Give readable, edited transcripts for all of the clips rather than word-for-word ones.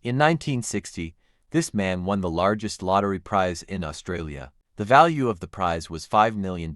In 1960, this man won the largest lottery prize in Australia. The value of the prize was $5 million,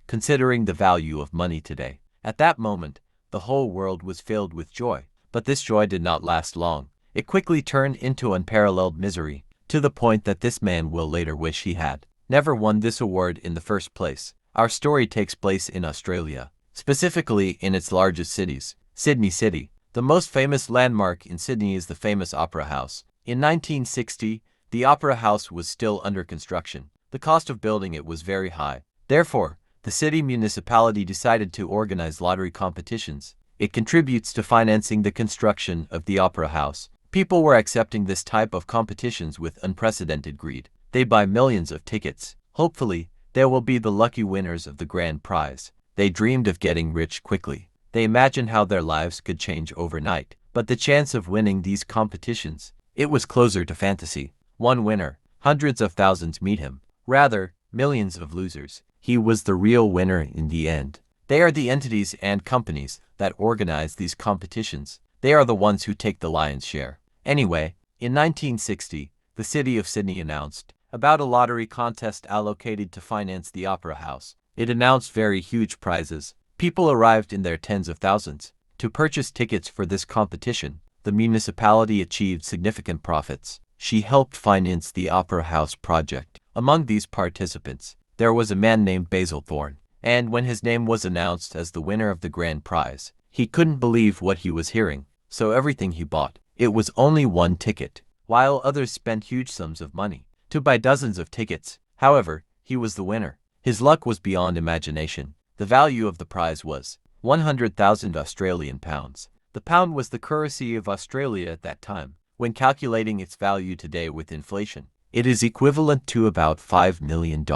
considering the value of money today. At that moment, the whole world was filled with joy. But this joy did not last long. It quickly turned into unparalleled misery, to the point that this man will later wish he had never won this award in the first place. Our story takes place in Australia, specifically in its largest cities. Sydney City. The most famous landmark in Sydney is the famous Opera House. In 1960, the Opera House was still under construction. The cost of building it was very high. Therefore, the city municipality decided to organize lottery competitions. It contributes to financing the construction of the Opera House. People were accepting this type of competitions with unprecedented greed. They buy millions of tickets. Hopefully, there will be the lucky winners of the grand prize. They dreamed of getting rich quickly. They imagined how their lives could change overnight. But the chance of winning these competitions, it was closer to fantasy. One winner, hundreds of thousands meet him. Rather, millions of losers. He was the real winner in the end. They are the entities and companies that organize these competitions. They are the ones who take the lion's share. Anyway, in 1960, the city of Sydney announced about a lottery contest allocated to finance the Opera House. It announced very huge prizes. People arrived in their tens of thousands to purchase tickets for this competition. The municipality achieved significant profits. She helped finance the Opera House project. Among these participants, there was a man named Basil Thorne, and when his name was announced as the winner of the grand prize, he couldn't believe what he was hearing. So everything he bought, it was only one ticket, while others spent huge sums of money to buy dozens of tickets. However, he was the winner. His luck was beyond imagination. The value of the prize was 100,000 Australian pounds. The pound was the currency of Australia at that time. When calculating its value today with inflation, it is equivalent to about $5 million.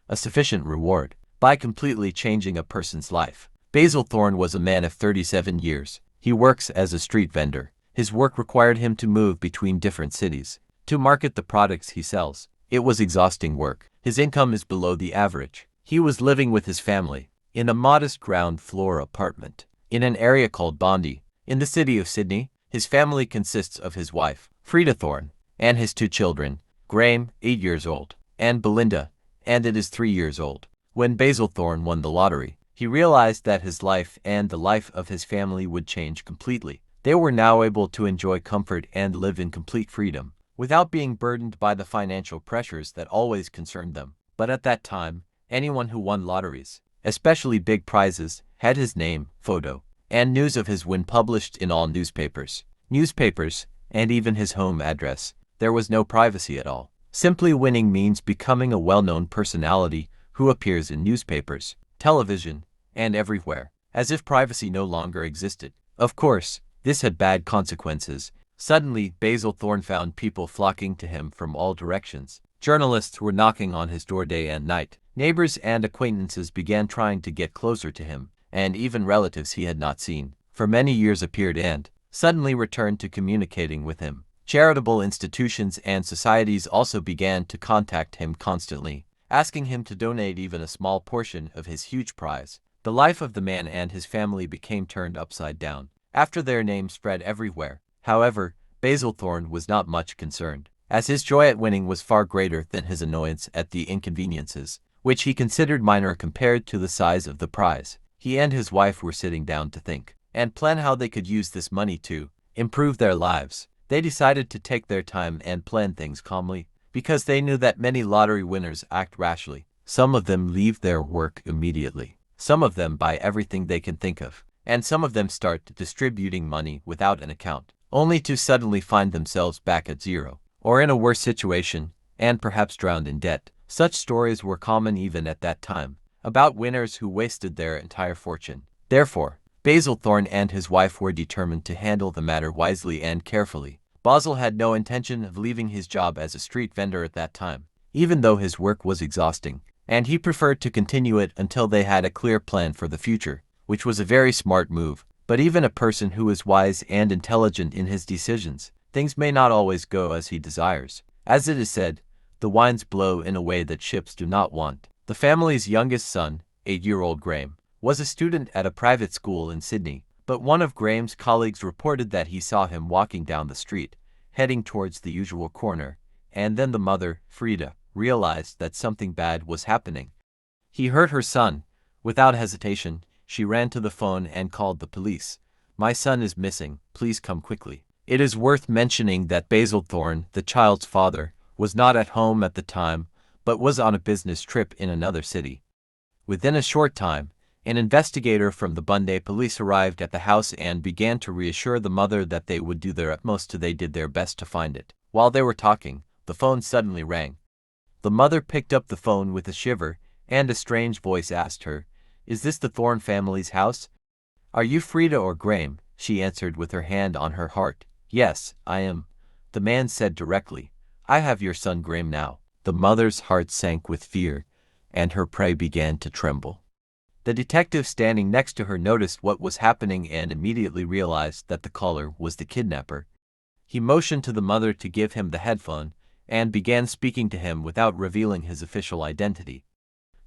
A sufficient reward by completely changing a person's life. Basil Thorne was a man of 37 years. He works as a street vendor. His work required him to move between different cities to market the products he sells. It was exhausting work. His income is below the average. He was living with his family in a modest ground floor apartment in an area called Bondi, in the city of Sydney. His family consists of his wife, Frida Thorne, and his two children, Graham, 8 years old, and Belinda, and it is 3 years old. When Basil Thorne won the lottery, he realized that his life and the life of his family would change completely. They were now able to enjoy comfort and live in complete freedom, without being burdened by the financial pressures that always concerned them. But at that time, anyone who won lotteries, especially big prizes, had his name, photo, and news of his win published in all newspapers, and even his home address. There was no privacy at all. Simply winning means becoming a well-known personality who appears in newspapers, television, and everywhere, as if privacy no longer existed. Of course, this had bad consequences. Suddenly, Basil Thorne found people flocking to him from all directions. Journalists were knocking on his door day and night. Neighbors and acquaintances began trying to get closer to him, and even relatives he had not seen for many years appeared and suddenly returned to communicating with him. Charitable institutions and societies also began to contact him constantly, asking him to donate even a small portion of his huge prize. The life of the man and his family became turned upside down after their name spread everywhere. However, Basil Thorne was not much concerned, as his joy at winning was far greater than his annoyance at the inconveniences, which he considered minor compared to the size of the prize. He and his wife were sitting down to think and plan how they could use this money to improve their lives. They decided to take their time and plan things calmly, because they knew that many lottery winners act rashly. Some of them leave their work immediately. Some of them buy everything they can think of, and some of them start distributing money without an account, only to suddenly find themselves back at zero, or in a worse situation, and perhaps drowned in debt. Such stories were common even at that time, about winners who wasted their entire fortune. Therefore, Basil Thorne and his wife were determined to handle the matter wisely and carefully. Basil had no intention of leaving his job as a street vendor at that time, even though his work was exhausting, and he preferred to continue it until they had a clear plan for the future, which was a very smart move. But even a person who is wise and intelligent in his decisions, things may not always go as he desires. As it is said, the winds blow in a way that ships do not want. The family's youngest son, 8-year-old Graham, was a student at a private school in Sydney, but one of Graham's colleagues reported that he saw him walking down the street, heading towards the usual corner, and then the mother, Frida, realized that something bad was happening. He hurt her son. Without hesitation, she ran to the phone and called the police. "My son is missing, please come quickly." It is worth mentioning that Basil Thorne, the child's father, was not at home at the time, but was on a business trip in another city. Within a short time, an investigator from the Bunday police arrived at the house and began to reassure the mother that they would do their utmost they did their best to find it. While they were talking, the phone suddenly rang. The mother picked up the phone with a shiver, and a strange voice asked her, "Is this the Thorne family's house?" "Are you Frida or Graham?" she answered with her hand on her heart. "Yes, I am," the man said directly. "I have your son Graham now." The mother's heart sank with fear, and her prey began to tremble. The detective standing next to her noticed what was happening and immediately realized that the caller was the kidnapper. He motioned to the mother to give him the headphone and began speaking to him without revealing his official identity.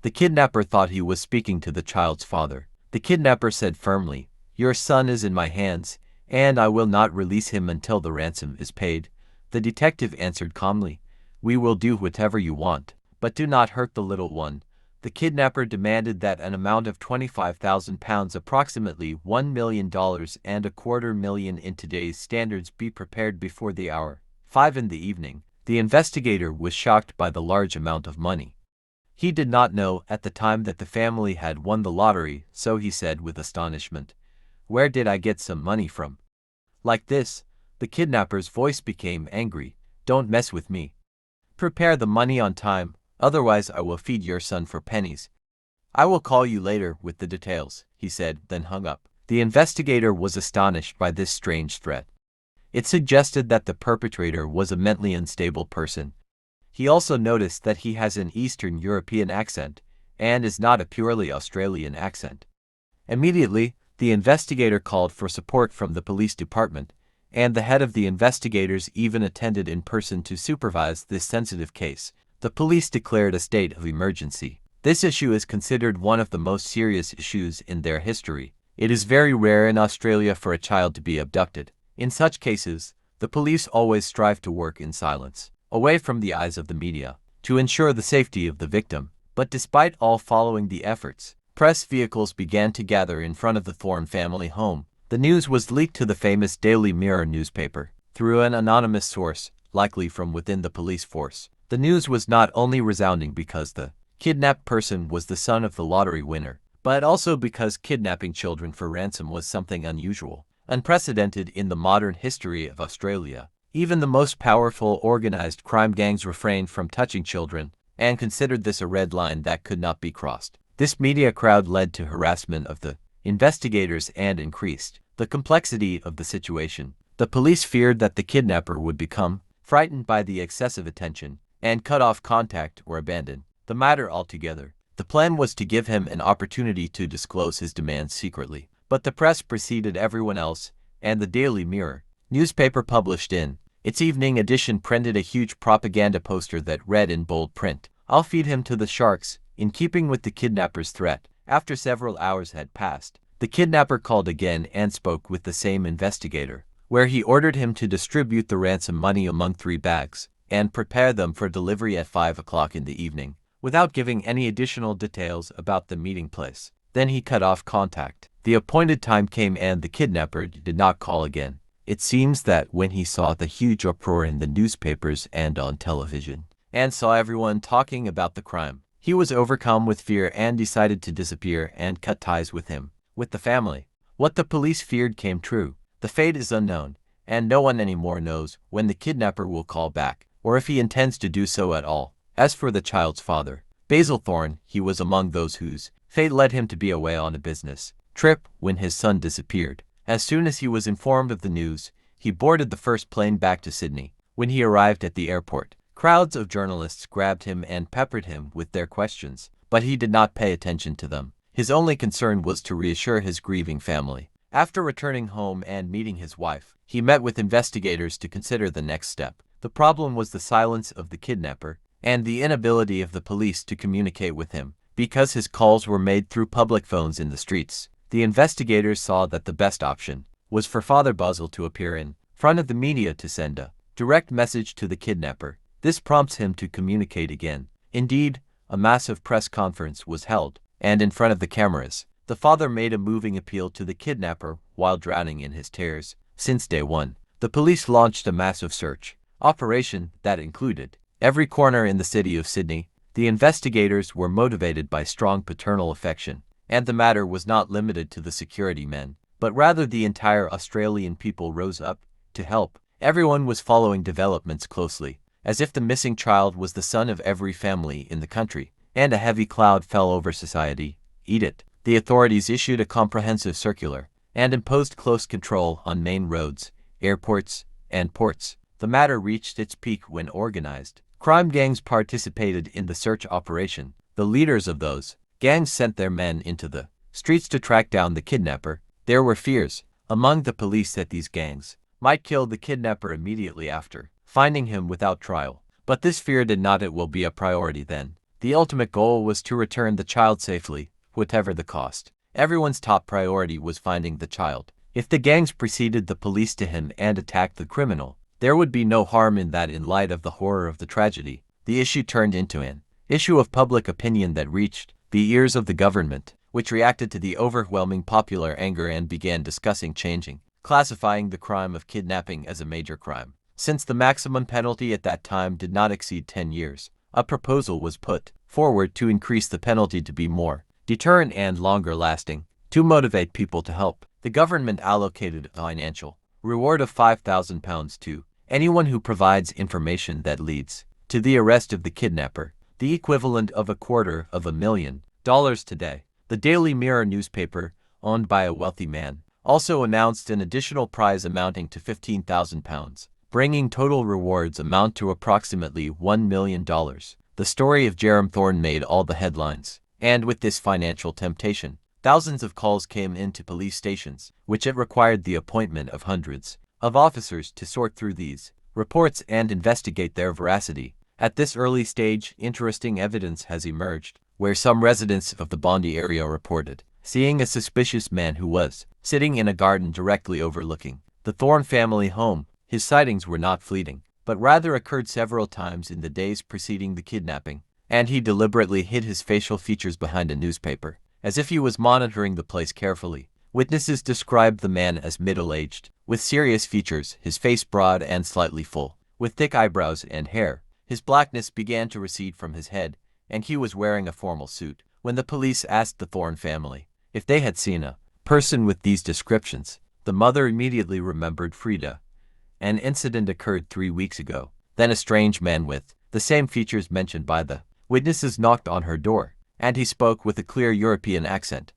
The kidnapper thought he was speaking to the child's father. The kidnapper said firmly, "Your son is in my hands, and I will not release him until the ransom is paid." The detective answered calmly, "We will do whatever you want, but do not hurt the little one." The kidnapper demanded that an amount of £25,000, approximately $1 million and a quarter million in today's standards, be prepared before the hour 5 in the evening. The investigator was shocked by the large amount of money. He did not know at the time that the family had won the lottery, so he said with astonishment, "Where did I get some money from?" Like this, the kidnapper's voice became angry. "Don't mess with me. Prepare the money on time, otherwise I will feed your son for pennies." "I will call you later with the details," he said, then hung up. The investigator was astonished by this strange threat. It suggested that the perpetrator was a mentally unstable person. He also noticed that he has an Eastern European accent and is not a purely Australian accent. Immediately, the investigator called for support from the police department, and the head of the investigators even attended in person to supervise this sensitive case. The police declared a state of emergency. This issue is considered one of the most serious issues in their history. It is very rare in Australia for a child to be abducted. In such cases, the police always strive to work in silence, away from the eyes of the media, to ensure the safety of the victim. But despite all following the efforts, press vehicles began to gather in front of the Thorne family home. The news was leaked to the famous Daily Mirror newspaper through an anonymous source, likely from within the police force. The news was not only resounding because the kidnapped person was the son of the lottery winner, but also because kidnapping children for ransom was something unusual, unprecedented in the modern history of Australia. Even the most powerful organized crime gangs refrained from touching children and considered this a red line that could not be crossed. This media crowd led to harassment of the investigators and increased the complexity of the situation. The police feared that the kidnapper would become frightened by the excessive attention and cut off contact or abandon the matter altogether. The plan was to give him an opportunity to disclose his demands secretly, but the press preceded everyone else, and the Daily Mirror newspaper published in its evening edition printed a huge propaganda poster that read in bold print, "I'll feed him to the sharks," in keeping with the kidnapper's threat. After several hours had passed, the kidnapper called again and spoke with the same investigator, where he ordered him to distribute the ransom money among 3 bags and prepare them for delivery at 5 o'clock in the evening, without giving any additional details about the meeting place. Then he cut off contact. The appointed time came and the kidnapper did not call again. It seems that when he saw the huge uproar in the newspapers and on television, and saw everyone talking about the crime, he was overcome with fear and decided to disappear and cut ties with the family. What the police feared came true. The fate is unknown, and no one anymore knows when the kidnapper will call back, or if he intends to do so at all. As for the child's father, Basil Thorne, he was among those whose fate led him to be away on a business trip when his son disappeared. As soon as he was informed of the news, he boarded the first plane back to Sydney. When he arrived at the airport, crowds of journalists grabbed him and peppered him with their questions, but he did not pay attention to them. His only concern was to reassure his grieving family. After returning home and meeting his wife, he met with investigators to consider the next step. The problem was the silence of the kidnapper and the inability of the police to communicate with him, because his calls were made through public phones in the streets. The investigators saw that the best option was for Father Basil to appear in front of the media to send a direct message to the kidnapper. This prompts him to communicate again. Indeed, a massive press conference was held, and in front of the cameras, the father made a moving appeal to the kidnapper while drowning in his tears. Since day one, the police launched a massive search operation that included every corner in the city of Sydney. The investigators were motivated by strong paternal affection, and the matter was not limited to the security men, but rather the entire Australian people rose up to help. Everyone was following developments closely, as if the missing child was the son of every family in the country, and a heavy cloud fell over society. Eat it. The authorities issued a comprehensive circular and imposed close control on main roads, airports, and ports. The matter reached its peak when organized crime gangs participated in the search operation. The leaders of those gangs sent their men into the streets to track down the kidnapper. There were fears among the police that these gangs might kill the kidnapper immediately after finding him without trial. But this fear did not. It will be a priority then. The ultimate goal was to return the child safely, whatever the cost. Everyone's top priority was finding the child. If the gangs preceded the police to him and attacked the criminal, there would be no harm in that. In light of the horror of the tragedy, the issue turned into an issue of public opinion that reached the ears of the government, which reacted to the overwhelming popular anger and began discussing classifying the crime of kidnapping as a major crime. Since the maximum penalty at that time did not exceed 10 years, a proposal was put forward to increase the penalty to be more deterrent and longer lasting. To motivate people to help, the government allocated a financial reward of £5,000 to anyone who provides information that leads to the arrest of the kidnapper, the equivalent of $250,000 today. The Daily Mirror newspaper, owned by a wealthy man, also announced an additional prize amounting to £15,000, bringing total rewards amount to approximately $1 million. The story of Basil Thorne made all the headlines, and with this financial temptation, thousands of calls came into police stations, which it required the appointment of hundreds of officers to sort through these reports and investigate their veracity. At this early stage, interesting evidence has emerged, where some residents of the Bondi area reported seeing a suspicious man who was sitting in a garden directly overlooking the Thorne family home. His sightings were not fleeting, but rather occurred several times in the days preceding the kidnapping, and he deliberately hid his facial features behind a newspaper, as if he was monitoring the place carefully. Witnesses described the man as middle-aged, with serious features, his face broad and slightly full, with thick eyebrows and hair. His blackness began to recede from his head, and he was wearing a formal suit. When the police asked the Thorne family if they had seen a person with these descriptions, the mother immediately remembered Frida. An incident occurred 3 weeks ago. Then a strange man with the same features mentioned by the witnesses knocked on her door, and he spoke with a clear European accent.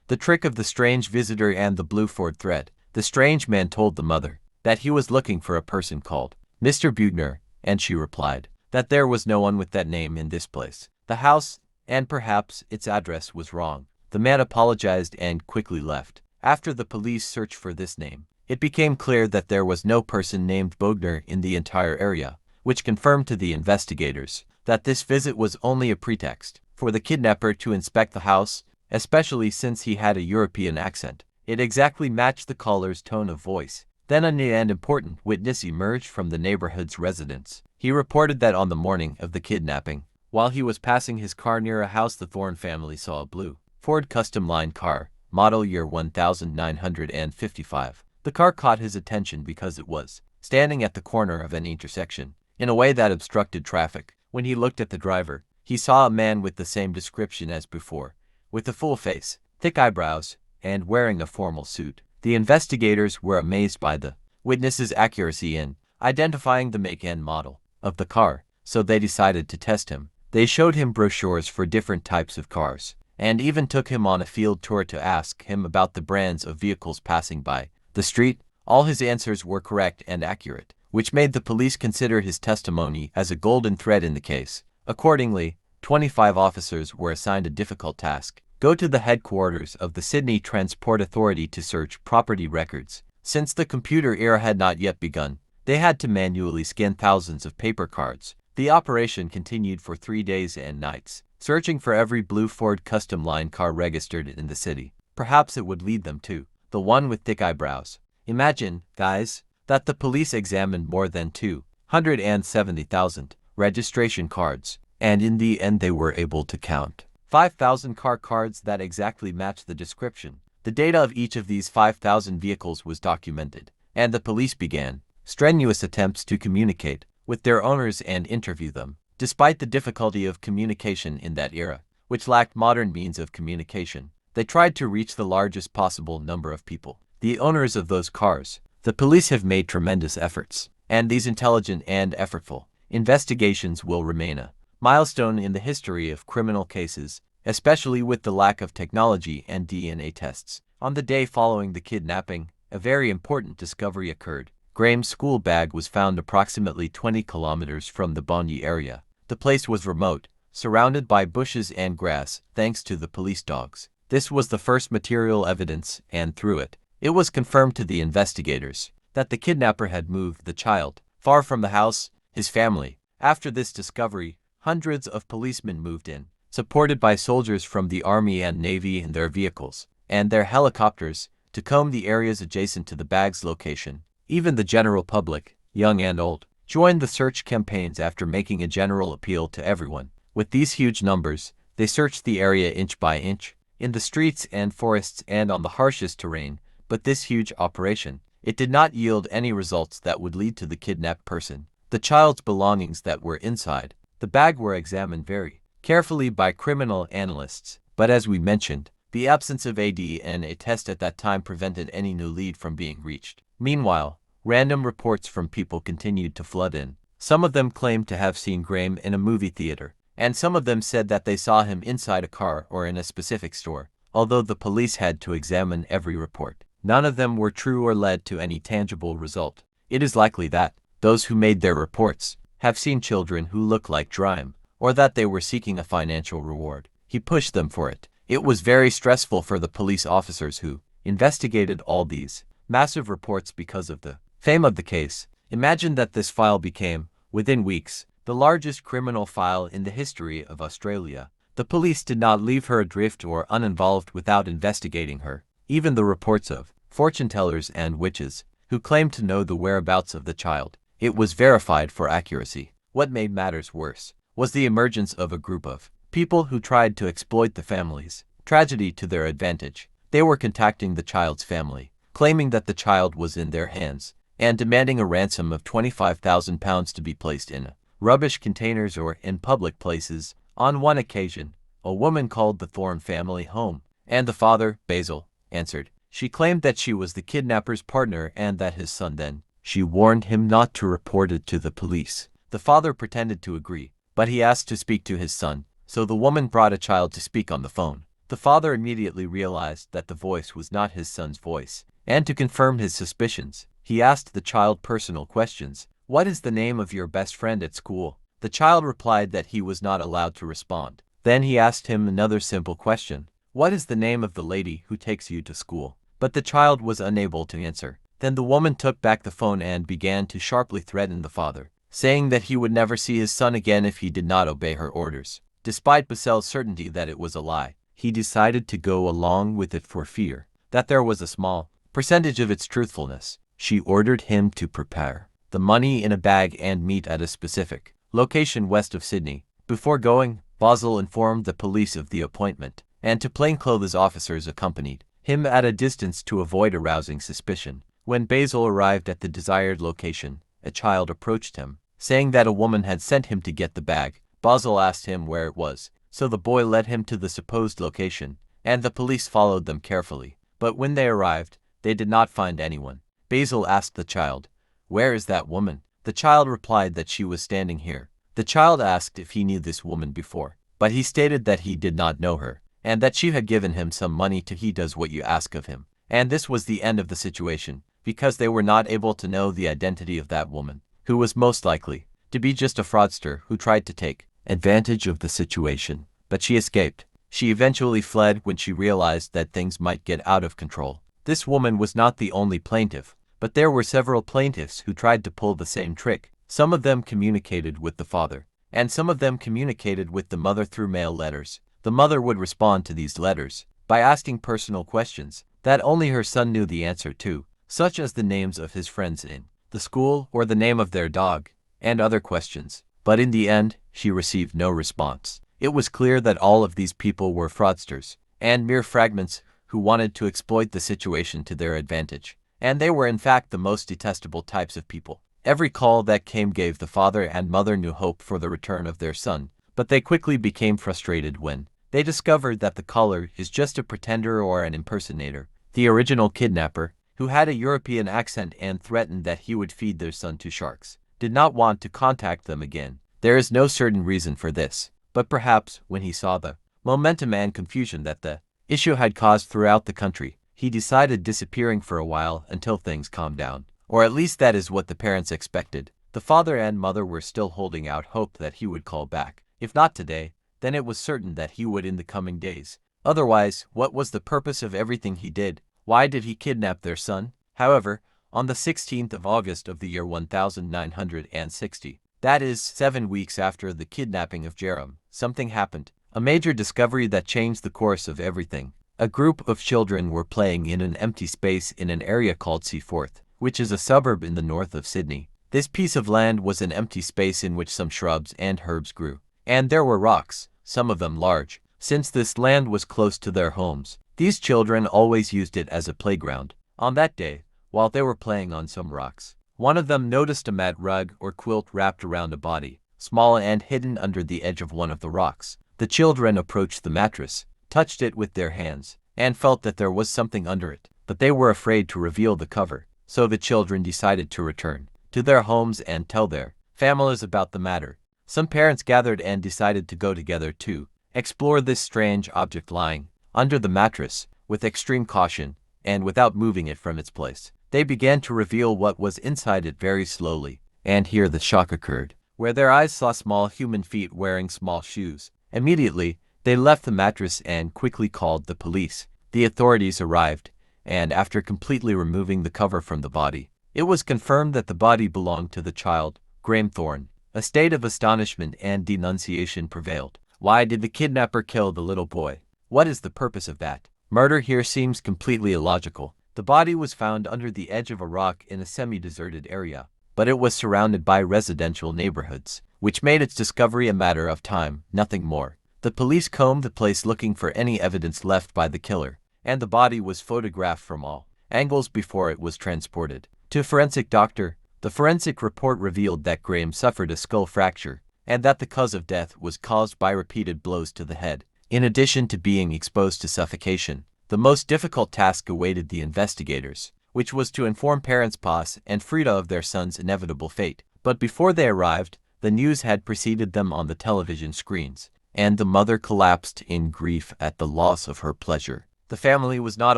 The trick of the strange visitor and the blue Ford thread. The strange man told the mother that he was looking for a person called Mr. Bugner, and she replied that there was no one with that name in this place. The house, and perhaps its address, was wrong. The man apologized and quickly left. After the police searched for this name, it became clear that there was no person named Bogner in the entire area, which confirmed to the investigators that this visit was only a pretext for the kidnapper to inspect the house, especially since he had a European accent. It exactly matched the caller's tone of voice. Then a new and important witness emerged from the neighborhood's residence. He reported that on the morning of the kidnapping, while he was passing his car near a house, the Thorne family saw a blue Ford Custom Line car, model year 1955. The car caught his attention because it was standing at the corner of an intersection in a way that obstructed traffic. When he looked at the driver, he saw a man with the same description as before, with a full face, thick eyebrows, and wearing a formal suit. The investigators were amazed by the witness's accuracy in identifying the make and model of the car, so they decided to test him. They showed him brochures for different types of cars, and even took him on a field tour to ask him about the brands of vehicles passing by the street. All his answers were correct and accurate, which made the police consider his testimony as a golden thread in the case. Accordingly, 25 officers were assigned a difficult task: go to the headquarters of the Sydney Transport Authority to search property records. Since the computer era had not yet begun, they had to manually scan thousands of paper cards. The operation continued for 3 days and nights, searching for every blue Ford Custom Line car registered in the city. Perhaps it would lead them to the one with thick eyebrows. Imagine, guys, that the police examined more than 270,000 registration cards, and in the end they were able to count 5,000 car cards that exactly matched the description. The data of each of these 5,000 vehicles was documented, and the police began strenuous attempts to communicate with their owners and interview them. Despite the difficulty of communication in that era, which lacked modern means of communication, they tried to reach the largest possible number of people, the owners of those cars. The police have made tremendous efforts, and these intelligent and effortful investigations will remain a milestone in the history of criminal cases, especially with the lack of technology and DNA tests. On the day following the kidnapping, a very important discovery occurred. Graham's school bag was found approximately 20 kilometers from the Bondy area. The place was remote, surrounded by bushes and grass, thanks to the police dogs. This was the first material evidence, and through it, it was confirmed to the investigators that the kidnapper had moved the child far from the house, his family. After this discovery, hundreds of policemen moved in, supported by soldiers from the Army and Navy in their vehicles and their helicopters, to comb the areas adjacent to the bag's location. Even the general public, young and old, joined the search campaigns after making a general appeal to everyone. With these huge numbers, they searched the area inch by inch, in the streets and forests and on the harshest terrain, but this huge operation, it did not yield any results that would lead to the kidnapped person. The child's belongings that were inside the bag were examined very carefully by criminal analysts, but as we mentioned, the absence of a DNA test at that time prevented any new lead from being reached. Meanwhile, random reports from people continued to flood in. Some of them claimed to have seen Graham in a movie theater, and some of them said that they saw him inside a car or in a specific store. Although the police had to examine every report, none of them were true or led to any tangible result. It is likely that those who made their reports have seen children who look like Graham, or that they were seeking a financial reward. He pushed them for it. It was very stressful for the police officers who investigated all these massive reports because of the fame of the case. Imagine that this file became, within weeks, the largest criminal file in the history of Australia. The police did not leave her adrift or uninvolved without investigating her. Even the reports of fortune-tellers and witches, who claimed to know the whereabouts of the child, it was verified for accuracy. What made matters worse was the emergence of a group of people who tried to exploit the family's tragedy to their advantage. They were contacting the child's family, claiming that the child was in their hands, and demanding a ransom of £25,000 to be placed in rubbish containers or in public places. On one occasion, a woman called the Thorne family home, and the father, Basil, answered. She claimed that she was the kidnapper's partner and that his son then. She warned him not to report it to the police. The father pretended to agree, but he asked to speak to his son, so the woman brought a child to speak on the phone. The father immediately realized that the voice was not his son's voice, and to confirm his suspicions, he asked the child personal questions. "What is the name of your best friend at school?" The child replied that he was not allowed to respond. Then he asked him another simple question. "What is the name of the lady who takes you to school?" But the child was unable to answer. Then the woman took back the phone and began to sharply threaten the father, saying that he would never see his son again if he did not obey her orders. Despite Basil's certainty that it was a lie, he decided to go along with it for fear that there was a small percentage of its truthfulness. She ordered him to prepare the money in a bag and meet at a specific location west of Sydney. Before going, Basil informed the police of the appointment, and two plainclothes officers accompanied him at a distance to avoid arousing suspicion. When Basil arrived at the desired location, a child approached him, saying that a woman had sent him to get the bag. Basil asked him where it was, so the boy led him to the supposed location, and the police followed them carefully. But when they arrived, they did not find anyone. Basil asked the child, "Where is that woman?" The child replied that she was standing here. The child asked if he knew this woman before, but he stated that he did not know her, and that she had given him some money to he does what you ask of him. And this was the end of the situation, because they were not able to know the identity of that woman, who was most likely to be just a fraudster who tried to take advantage of the situation. But she escaped. She eventually fled when she realized that things might get out of control. This woman was not the only plaintiff, but there were several plaintiffs who tried to pull the same trick. Some of them communicated with the father, and some of them communicated with the mother through mail letters. The mother would respond to these letters by asking personal questions that only her son knew the answer to. such as the names of his friends in the school or the name of their dog, and other questions. But in the end, she received no response. It was clear that all of these people were fraudsters and mere fragments who wanted to exploit the situation to their advantage. And they were in fact the most detestable types of people. Every call that came gave the father and mother new hope for the return of their son, but they quickly became frustrated when they discovered that the caller is just a pretender or an impersonator. The original kidnapper, who had a European accent and threatened that he would feed their son to sharks, did not want to contact them again. There is no certain reason for this, but perhaps when he saw the momentum and confusion that the issue had caused throughout the country, he decided disappearing for a while until things calmed down. Or at least that is what the parents expected. The father and mother were still holding out hope that he would call back. If not today, then it was certain that he would in the coming days. Otherwise, what was the purpose of everything he did? Why did he kidnap their son? However, on the 16th of August of the year 1960, that is 7 weeks after the kidnapping of Jerome, something happened. A major discovery that changed the course of everything. A group of children were playing in an empty space in an area called Seaforth, which is a suburb in the north of Sydney. This piece of land was an empty space in which some shrubs and herbs grew. And there were rocks, some of them large. Since this land was close to their homes, these children always used it as a playground. On that day, while they were playing on some rocks, one of them noticed a mat rug or quilt wrapped around a body, small and hidden under the edge of one of the rocks. The children approached the mattress, touched it with their hands, and felt that there was something under it, but they were afraid to reveal the cover. So the children decided to return to their homes and tell their families about the matter. Some parents gathered and decided to go together to explore this strange object lying under the mattress with extreme caution and without moving it from its place. They began to reveal what was inside it very slowly, and here the shock occurred, where their eyes saw small human feet wearing small shoes. Immediately, they left the mattress and quickly called the police. The authorities arrived, and after completely removing the cover from the body, it was confirmed that the body belonged to the child, Basil Thorne. A state of astonishment and denunciation prevailed. Why did the kidnapper kill the little boy? What is the purpose of that? Murder here seems completely illogical. The body was found under the edge of a rock in a semi-deserted area, but it was surrounded by residential neighborhoods, which made its discovery a matter of time, nothing more. The police combed the place looking for any evidence left by the killer, and the body was photographed from all angles before it was transported to a forensic doctor. The forensic report revealed that Graham suffered a skull fracture, and that the cause of death was caused by repeated blows to the head. In addition to being exposed to suffocation, the most difficult task awaited the investigators, which was to inform parents Paz and Frida of their son's inevitable fate. But before they arrived, the news had preceded them on the television screens, and the mother collapsed in grief at the loss of her pleasure. The family was not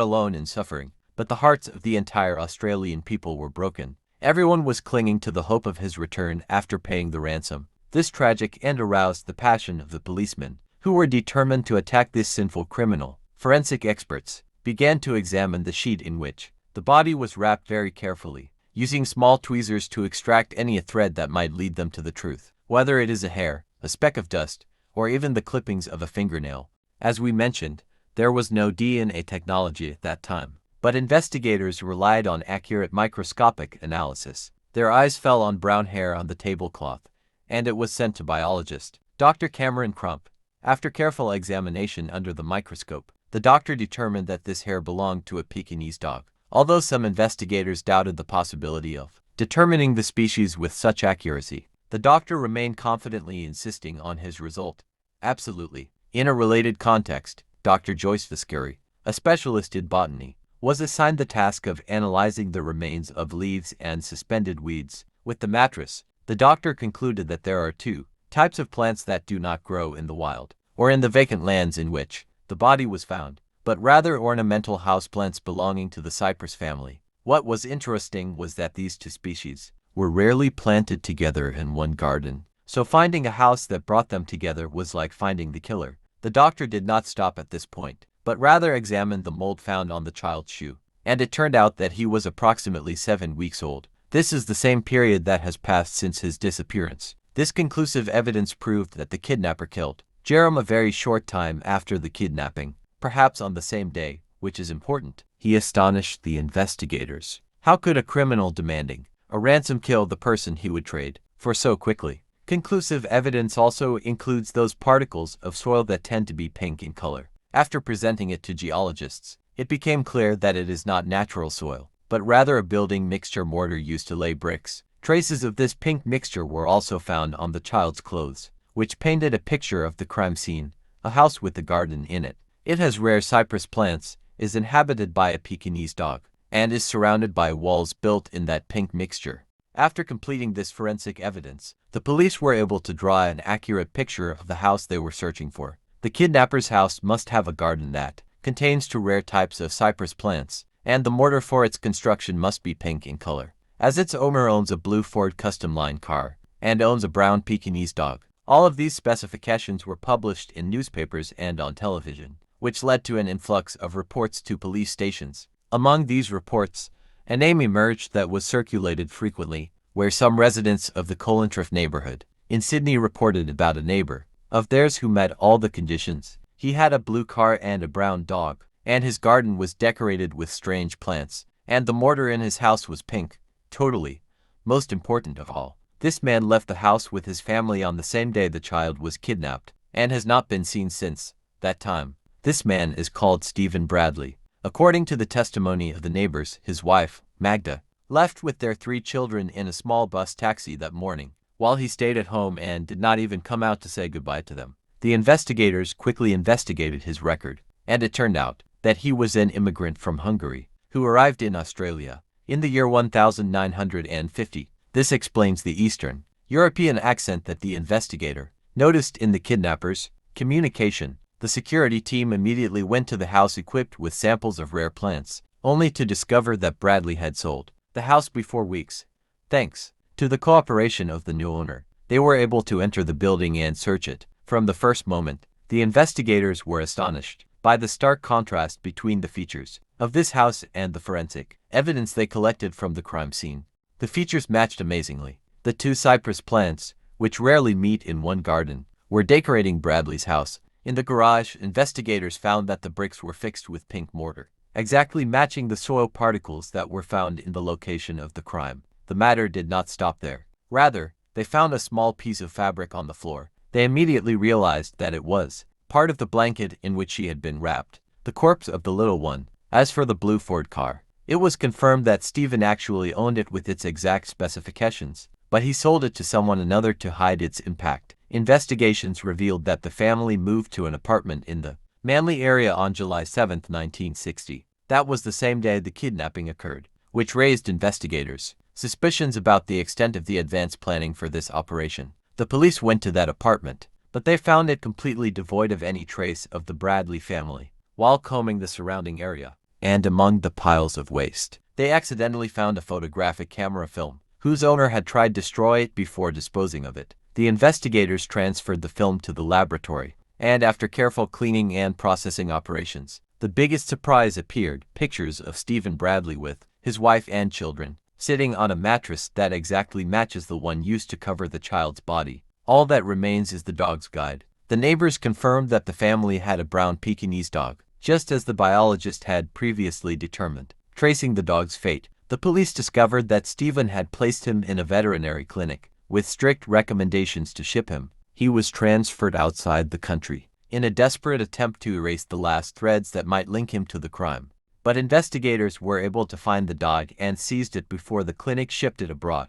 alone in suffering, but the hearts of the entire Australian people were broken. Everyone was clinging to the hope of his return after paying the ransom. This tragic end aroused the passion of the policemen, who were determined to attack this sinful criminal. Forensic experts began to examine the sheet in which the body was wrapped very carefully, using small tweezers to extract any thread that might lead them to the truth, whether it is a hair, a speck of dust, or even the clippings of a fingernail. As we mentioned, there was no DNA technology at that time, but investigators relied on accurate microscopic analysis. Their eyes fell on brown hair on the tablecloth, and it was sent to biologist Dr. Cameron Crump. After careful examination under the microscope, the doctor determined that this hair belonged to a Pekingese dog. Although some investigators doubted the possibility of determining the species with such accuracy, the doctor remained confidently insisting on his result. Absolutely. In a related context, Dr. Joyce Viscari, a specialist in botany, was assigned the task of analyzing the remains of leaves and suspended weeds. With the mattress, the doctor concluded that there are two types of plants that do not grow in the wild, or in the vacant lands in which the body was found, but rather ornamental houseplants belonging to the cypress family. What was interesting was that these two species were rarely planted together in one garden, so finding a house that brought them together was like finding the killer. The doctor did not stop at this point, but rather examined the mold found on the child's shoe, and it turned out that he was approximately 7 weeks old. This is the same period that has passed since his disappearance. This conclusive evidence proved that the kidnapper killed Jerome a very short time after the kidnapping, perhaps on the same day, which is important. He astonished the investigators. How could a criminal demanding a ransom kill the person he would trade for so quickly? Conclusive evidence also includes those particles of soil that tend to be pink in color. After presenting it to geologists, it became clear that it is not natural soil, but rather a building mixture mortar used to lay bricks. Traces of this pink mixture were also found on the child's clothes, which painted a picture of the crime scene, a house with a garden in it. It has rare cypress plants, is inhabited by a Pekingese dog, and is surrounded by walls built in that pink mixture. After completing this forensic evidence, the police were able to draw an accurate picture of the house they were searching for. The kidnapper's house must have a garden that contains two rare types of cypress plants, and the mortar for its construction must be pink in color. As its owner owns a blue Ford Custom Line car and owns a brown Pekingese dog, all of these specifications were published in newspapers and on television, which led to an influx of reports to police stations. Among these reports, a name emerged that was circulated frequently, where some residents of the Colintref neighborhood in Sydney reported about a neighbor of theirs who met all the conditions. He had a blue car and a brown dog, and his garden was decorated with strange plants, and the mortar in his house was pink. Totally. Most important of all, this man left the house with his family on the same day the child was kidnapped, and has not been seen since that time. This man is called Stephen Bradley. According to the testimony of the neighbors, his wife, Magda, left with their 3 children in a small bus taxi that morning, while he stayed at home and did not even come out to say goodbye to them. The investigators quickly investigated his record, and it turned out that he was an immigrant from Hungary, who arrived in Australia in the year 1950. This explains the Eastern European accent that the investigator noticed in the kidnapper's communication. The security team immediately went to the house equipped with samples of rare plants, only to discover that Bradley had sold the house before weeks. Thanks to the cooperation of the new owner, they were able to enter the building and search it. From the first moment, the investigators were astonished by the stark contrast between the features of this house and the forensic evidence they collected from the crime scene. The features matched amazingly. The 2 cypress plants, which rarely meet in one garden, were decorating Bradley's house. In the garage, investigators found that the bricks were fixed with pink mortar, exactly matching the soil particles that were found in the location of the crime. The matter did not stop there. Rather, they found a small piece of fabric on the floor. They immediately realized that it was part of the blanket in which she had been wrapped, the corpse of the little one. As for the blue Ford car, it was confirmed that Stephen actually owned it with its exact specifications, but he sold it to someone another to hide its impact. Investigations revealed that the family moved to an apartment in the Manly area on July 7, 1960. That was the same day the kidnapping occurred, which raised investigators' suspicions about the extent of the advanced planning for this operation. The police went to that apartment, but they found it completely devoid of any trace of the Bradley family. While combing the surrounding area, and among the piles of waste, they accidentally found a photographic camera film, whose owner had tried to destroy it before disposing of it. The investigators transferred the film to the laboratory, and after careful cleaning and processing operations, the biggest surprise appeared: pictures of Stephen Bradley with his wife and children, sitting on a mattress that exactly matches the one used to cover the child's body. All that remains is the dog's guide. The neighbors confirmed that the family had a brown Pekingese dog, just as the biologist had previously determined. Tracing the dog's fate, the police discovered that Stephen had placed him in a veterinary clinic, with strict recommendations to ship him. He was transferred outside the country, in a desperate attempt to erase the last threads that might link him to the crime. But investigators were able to find the dog and seized it before the clinic shipped it abroad.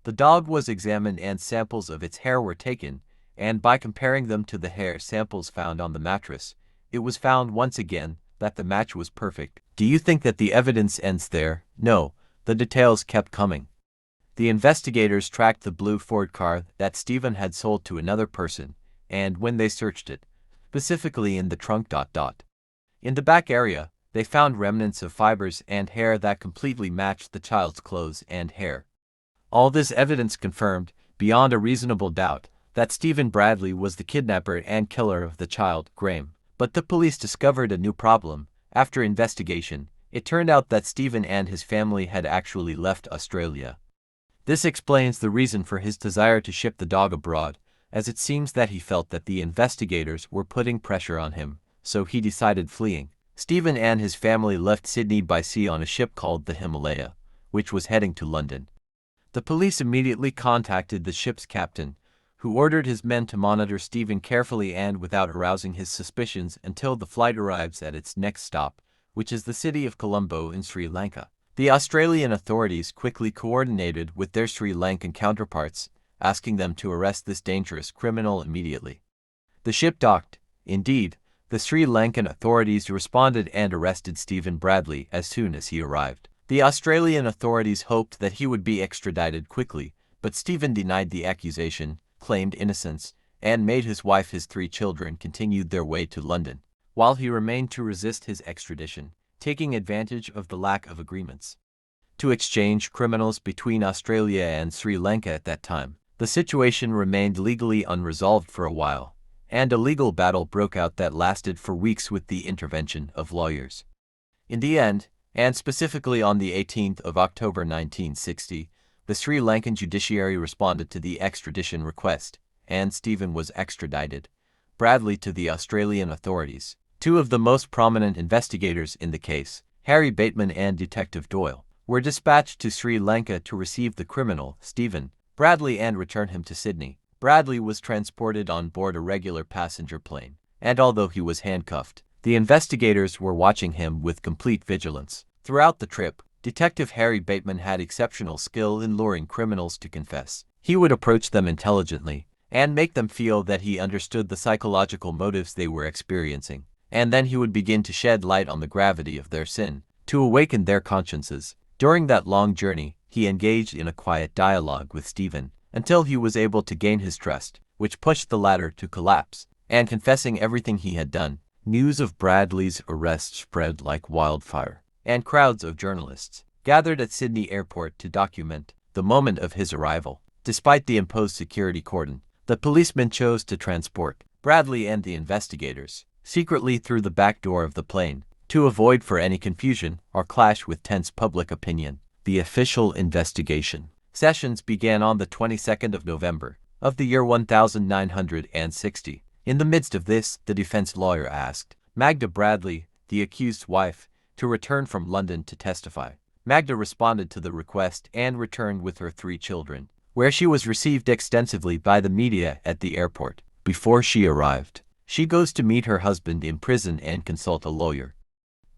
The dog was examined and samples of its hair were taken, and by comparing them to the hair samples found on the mattress, it was found once again that the match was perfect. Do you think that the evidence ends there? No, the details kept coming. The investigators tracked the blue Ford car that Stephen had sold to another person, and when they searched it, specifically in the trunk, in the back area, they found remnants of fibers and hair that completely matched the child's clothes and hair. All this evidence confirmed, beyond a reasonable doubt, that Stephen Bradley was the kidnapper and killer of the child, Graham. But the police discovered a new problem. After investigation, it turned out that Stephen and his family had actually left Australia. This explains the reason for his desire to ship the dog abroad, as it seems that he felt that the investigators were putting pressure on him, so he decided fleeing. Stephen and his family left Sydney by sea on a ship called the Himalaya, which was heading to London. The police immediately contacted the ship's captain, who ordered his men to monitor Stephen carefully and without arousing his suspicions until the flight arrives at its next stop, which is the city of Colombo in Sri Lanka. The Australian authorities quickly coordinated with their Sri Lankan counterparts, asking them to arrest this dangerous criminal immediately. The ship docked. Indeed, the Sri Lankan authorities responded and arrested Stephen Bradley as soon as he arrived. The Australian authorities hoped that he would be extradited quickly, but Stephen denied the accusation, claimed innocence, and made his wife and his 3 children continued their way to London, while he remained to resist his extradition, taking advantage of the lack of agreements to exchange criminals between Australia and Sri Lanka at that time. The situation remained legally unresolved for a while, and a legal battle broke out that lasted for weeks with the intervention of lawyers. In the end, and specifically on the 18th of October 1960, the Sri Lankan judiciary responded to the extradition request, and Stephen was extradited, Bradley to the Australian authorities. 2 of the most prominent investigators in the case, Harry Bateman and Detective Doyle, were dispatched to Sri Lanka to receive the criminal, Stephen Bradley, and return him to Sydney. Bradley was transported on board a regular passenger plane, and although he was handcuffed, the investigators were watching him with complete vigilance. Throughout the trip, Detective Harry Bateman had exceptional skill in luring criminals to confess. He would approach them intelligently and make them feel that he understood the psychological motives they were experiencing, and then he would begin to shed light on the gravity of their sin, to awaken their consciences. During that long journey, he engaged in a quiet dialogue with Stephen, until he was able to gain his trust, which pushed the latter to collapse, and confessing everything he had done. News of Bradley's arrest spread like wildfire, and crowds of journalists gathered at Sydney Airport to document the moment of his arrival. Despite the imposed security cordon, the policemen chose to transport Bradley and the investigators secretly through the back door of the plane, to avoid for any confusion or clash with tense public opinion. The official investigation sessions began on the 22nd of November of the year 1960. In the midst of this, the defense lawyer asked Magda Bradley, the accused's wife, to return from London to testify. Magda responded to the request and returned with her 3 children, where she was received extensively by the media at the airport. Before she arrived, she goes to meet her husband in prison and consult a lawyer.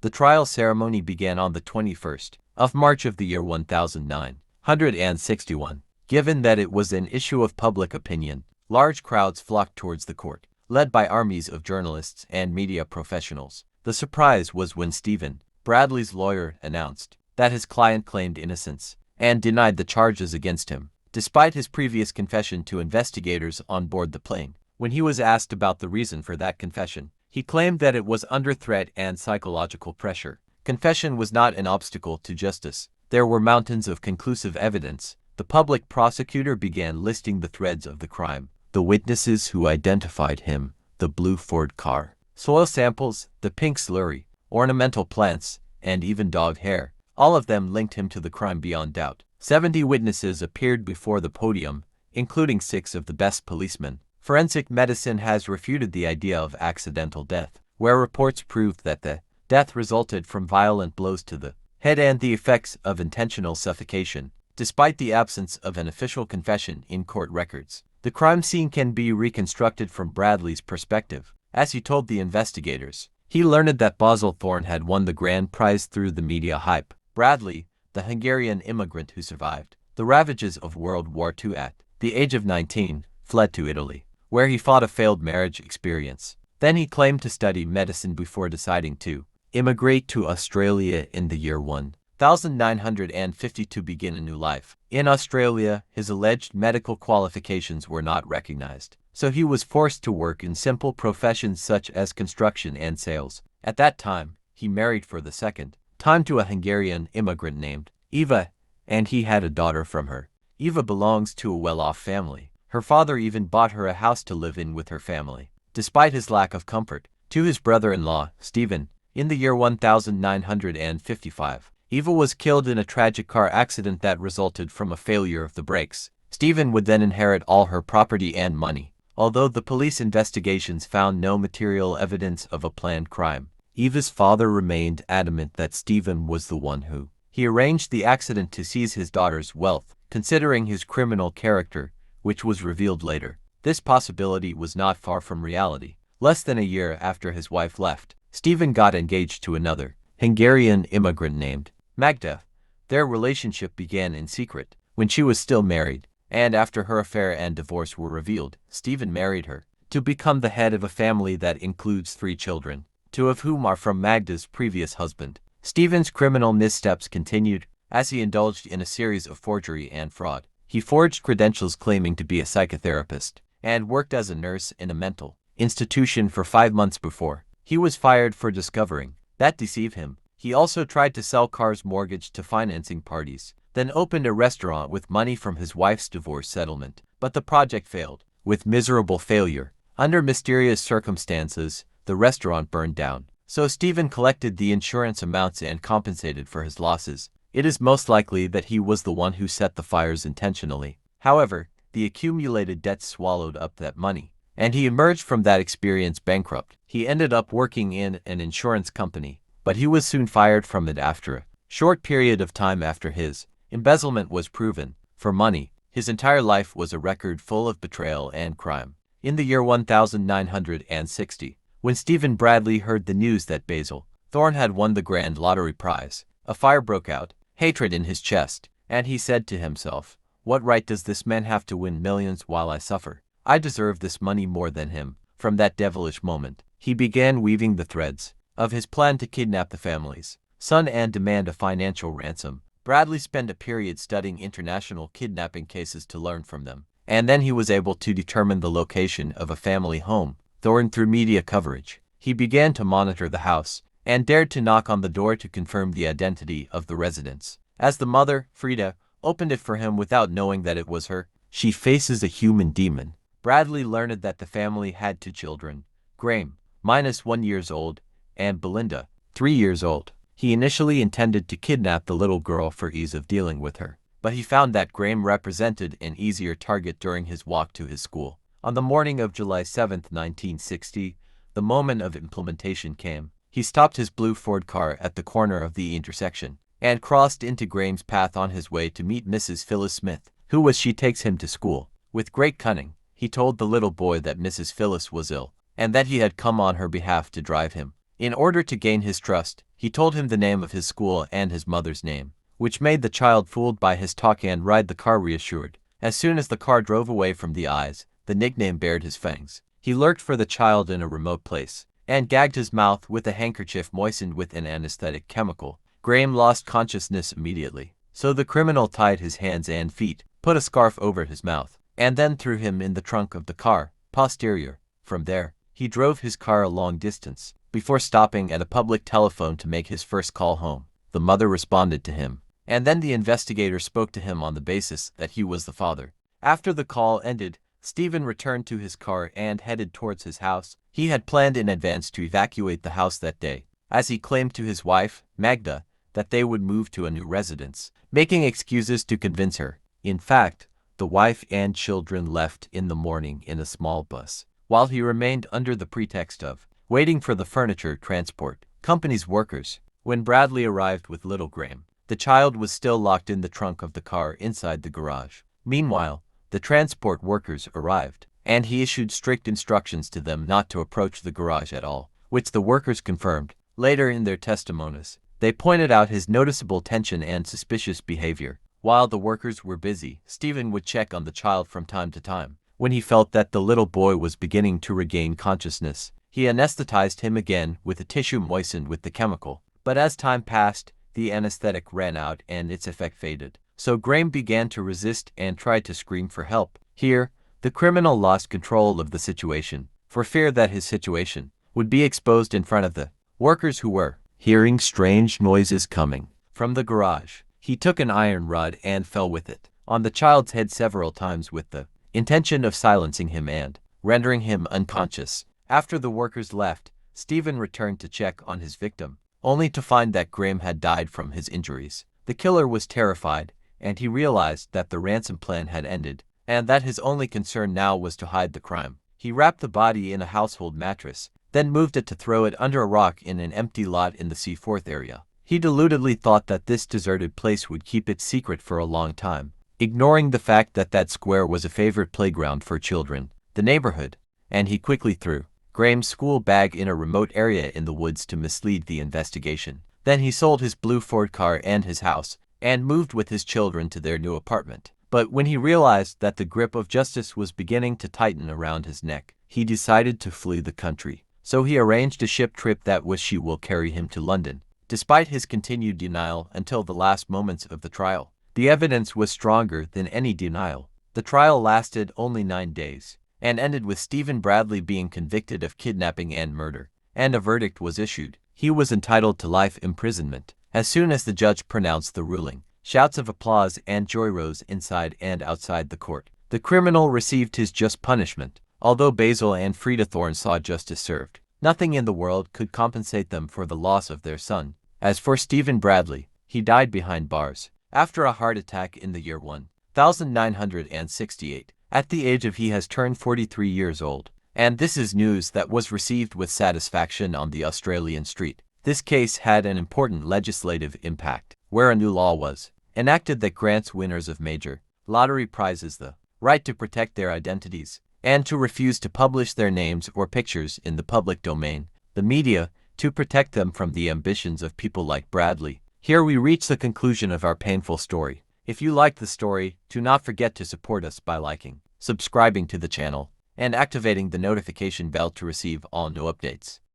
The trial ceremony began on the 21st of March of the year 1961. Given that it was an issue of public opinion, large crowds flocked towards the court, led by armies of journalists and media professionals. The surprise was when Stephen Bradley's lawyer announced that his client claimed innocence and denied the charges against him, despite his previous confession to investigators on board the plane. When he was asked about the reason for that confession, he claimed that it was under threat and psychological pressure. Confession was not an obstacle to justice. There were mountains of conclusive evidence. The public prosecutor began listing the threads of the crime: the witnesses who identified him, the blue Ford car, soil samples, the pink slurry, ornamental plants, and even dog hair. All of them linked him to the crime beyond doubt. 70 witnesses appeared before the podium, including 6 of the best policemen. Forensic medicine has refuted the idea of accidental death, where reports proved that the death resulted from violent blows to the head and the effects of intentional suffocation. Despite the absence of an official confession in court records, the crime scene can be reconstructed from Bradley's perspective. As he told the investigators, he learned that Basil Thorne had won the grand prize through the media hype. Bradley, the Hungarian immigrant who survived the ravages of World War II at the age of 19, fled to Italy, where he fought a failed marriage experience. Then he claimed to study medicine before deciding to immigrate to Australia in the year 1950 to begin a new life. In Australia, his alleged medical qualifications were not recognized, so he was forced to work in simple professions such as construction and sales. At that time, he married for the second time to a Hungarian immigrant named Eva, and he had a daughter from her. Eva belongs to a well-off family. Her father even bought her a house to live in with her family. Despite his lack of comfort to his brother-in-law, Stephen, in the year 1955, Eva was killed in a tragic car accident that resulted from a failure of the brakes. Stephen would then inherit all her property and money. Although the police investigations found no material evidence of a planned crime, Eva's father remained adamant that Stephen was the one who He arranged the accident to seize his daughter's wealth, considering his criminal character, which was revealed later. This possibility was not far from reality. Less than a year after his wife left, Stephen got engaged to another Hungarian immigrant named Magda. Their relationship began in secret, when she was still married, and after her affair and divorce were revealed, Stephen married her to become the head of a family that includes 3 children, 2 of whom are from Magda's previous husband. Stephen's criminal missteps continued, as he indulged in a series of forgery and fraud. He forged credentials claiming to be a psychotherapist, and worked as a nurse in a mental institution for 5 months before he was fired for discovering that deceived him. He also tried to sell cars mortgaged to financing parties, then opened a restaurant with money from his wife's divorce settlement. But the project failed, with miserable failure. Under mysterious circumstances, the restaurant burned down. So Stephen collected the insurance amounts and compensated for his losses. It is most likely that he was the one who set the fires intentionally. However, the accumulated debts swallowed up that money, and he emerged from that experience bankrupt. He ended up working in an insurance company, but he was soon fired from it after a short period of time. After his embezzlement was proven for money, his entire life was a record full of betrayal and crime. In the year 1960, when Stephen Bradley heard the news that Basil Thorne had won the grand lottery prize, a fire broke out, hatred in his chest, and he said to himself, "What right does this man have to win millions while I suffer? I deserve this money more than him." From that devilish moment, he began weaving the threads of his plan to kidnap the family's son and demand a financial ransom. Bradley spent a period studying international kidnapping cases to learn from them, and then he was able to determine the location of a family home. Thorne through media coverage, he began to monitor the house and dared to knock on the door to confirm the identity of the residents. As the mother, Frida, opened it for him without knowing that it was her, she faces a human demon. Bradley learned that the family had 2 children, Graham, -1 year old, and Belinda, 3 years old. He initially intended to kidnap the little girl for ease of dealing with her, but he found that Graham represented an easier target during his walk to his school. On the morning of July 7, 1960, the moment of implementation came. He stopped his blue Ford car at the corner of the intersection and crossed into Graham's path on his way to meet Mrs. Phyllis Smith, who was she takes him to school. With great cunning, he told the little boy that Mrs. Phyllis was ill, and that he had come on her behalf to drive him. In order to gain his trust, he told him the name of his school and his mother's name, which made the child fooled by his talk and ride the car reassured. As soon as the car drove away from the eyes, the nickname bared his fangs. He lurked for the child in a remote place, and gagged his mouth with a handkerchief moistened with an anesthetic chemical. Graham lost consciousness immediately, so the criminal tied his hands and feet, put a scarf over his mouth, and then threw him in the trunk of the car, posterior. From there, he drove his car a long distance, before stopping at a public telephone to make his first call home. The mother responded to him, and then the investigator spoke to him on the basis that he was the father. After the call ended, Stephen returned to his car and headed towards his house. He had planned in advance to evacuate the house that day, as he claimed to his wife, Magda, that they would move to a new residence, making excuses to convince her. In fact, the wife and children left in the morning in a small bus, while he remained under the pretext of waiting for the furniture transport company's workers. When Bradley arrived with little Graham, the child was still locked in the trunk of the car inside the garage. Meanwhile, the transport workers arrived, and he issued strict instructions to them not to approach the garage at all, which the workers confirmed. Later in their testimonies, they pointed out his noticeable tension and suspicious behavior. While the workers were busy, Stephen would check on the child from time to time. When he felt that the little boy was beginning to regain consciousness, he anesthetized him again with a tissue moistened with the chemical. But as time passed, the anesthetic ran out and its effect faded. So Graham began to resist and tried to scream for help. Here, the criminal lost control of the situation, for fear that his situation would be exposed in front of the workers who were hearing strange noises coming from the garage. He took an iron rod and fell with it on the child's head several times with the intention of silencing him and rendering him unconscious. After the workers left, Stephen returned to check on his victim, only to find that Graham had died from his injuries. The killer was terrified, and he realized that the ransom plan had ended, and that his only concern now was to hide the crime. He wrapped the body in a household mattress, then moved it to throw it under a rock in an empty lot in the Seaforth area. He deludedly thought that this deserted place would keep its secret for a long time, ignoring the fact that that square was a favorite playground for children, the neighborhood, and he quickly threw Graham's school bag in a remote area in the woods to mislead the investigation. Then he sold his blue Ford car and his house, and moved with his children to their new apartment. But when he realized that the grip of justice was beginning to tighten around his neck, he decided to flee the country. So he arranged a ship trip that will carry him to London. Despite his continued denial until the last moments of the trial, the evidence was stronger than any denial. The trial lasted only 9 days, and ended with Stephen Bradley being convicted of kidnapping and murder, and a verdict was issued. He was entitled to life imprisonment. As soon as the judge pronounced the ruling, shouts of applause and joy rose inside and outside the court. The criminal received his just punishment. Although Basil and Frida Thorne saw justice served, nothing in the world could compensate them for the loss of their son. As for Stephen Bradley, he died behind bars after a heart attack in the year 1968. At the age of he has turned 43 years old. And this is news that was received with satisfaction on the Australian street. This case had an important legislative impact, where a new law was enacted that grants winners of major lottery prizes the right to protect their identities and to refuse to publish their names or pictures in the public domain, the media, to protect them from the ambitions of people like Bradley. Here we reach the conclusion of our painful story. If you liked the story, do not forget to support us by liking, subscribing to the channel, and activating the notification bell to receive all new updates.